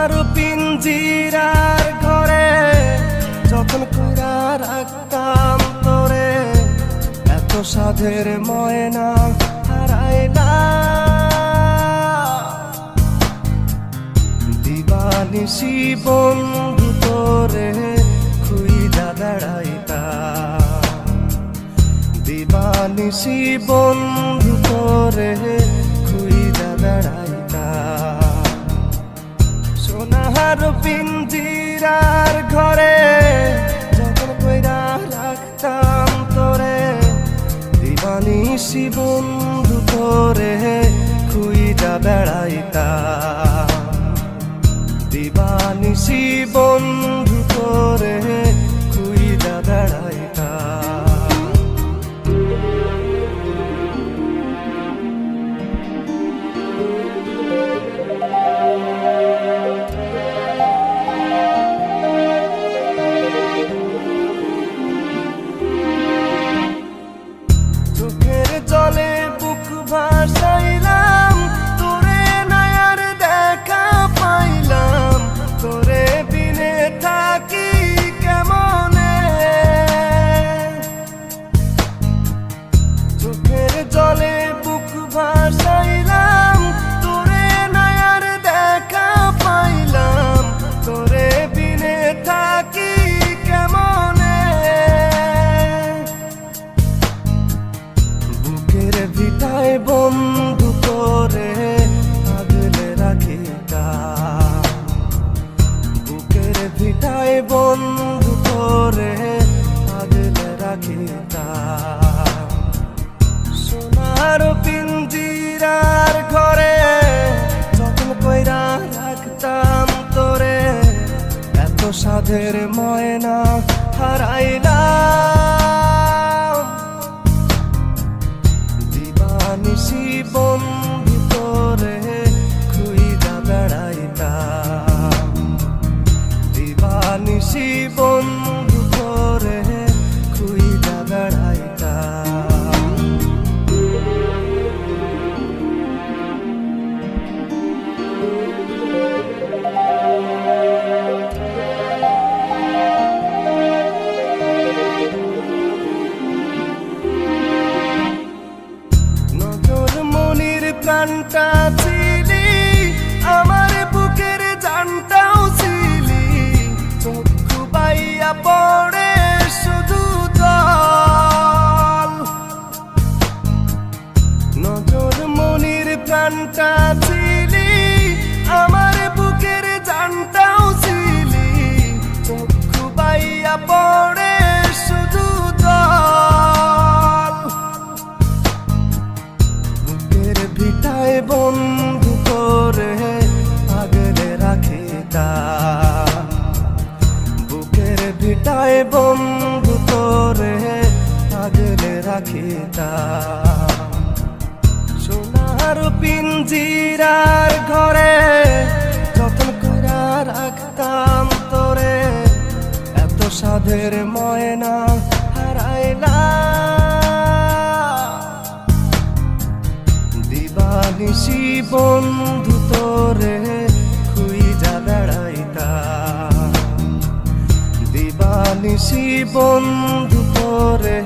সোনার পিঞ্জিরার ঘরে যখন কইরা রাখতাম তোরে, এত সাধের ময়না হারাইলা। দিবানিশি বন্ধু তোরে খুইজা বেড়াইতা, দিবানিশি বন্ধু তোরে খুইজা বেড়াইতা। সোনার পিঞ্জিরার ঘরে যখন কইরা রাখতাম তোরে, দিবানিশি বন্ধু তোরে খুইজা বেড়াইতা, দিবানিশি বন্ধু তোরে খুইজা বেড়াইতা। চোখের জলে বুক ভাসাইলাম, তোরে নয়ার দেখা পাইলাম, তোরে বিনে থাকি কেমনে। চোখের জলে বুক ভাসাইলাম, তোরে নয়ার দেখা পাইলাম, তোরে বিনে থাকি কেমনে। বুকের ভিটায় বন্ধু তোরে আগলে রাখিতা, বুকের ভিটায় বন্ধু তোরে আগলে রাখিতা। সোনার পিঞ্জিরার ঘরে যখন কইরা রাখতাম তোরে, এত সাধের ময়না হারাইলাম। দিবানিশি বন্ধু তোরে খুইজা বেড়াইতা, দিবানিশি বন্ধু তোরে খুইজা বেড়াইতা। নজর মনির প্রাণটা ছিলি, আমার বুকের জানটাও ছিলি, চক্ষু বাইয়া পড়ে শুধু জল। নজর মনির প্রাণটা ছিলি, আমার বুকের জানটাও ছিলি, চক্ষু বাইয়া পড়ে শুধু জল। বুকের ভিটায় বন্ধু তোরে আগলে রাখিতা, বুকের ভিটায় বন্ধু তোরে আগলে রাখিতা। সোনার পিঞ্জিরার ঘরে যতন কইরা রাখতাম তোরে, এত সাধের ময়না হারাইলা। দিবানিশি বন্ধু তোরে খুইজা বেড়াইতা, দিবানিশি বন্ধু তোরে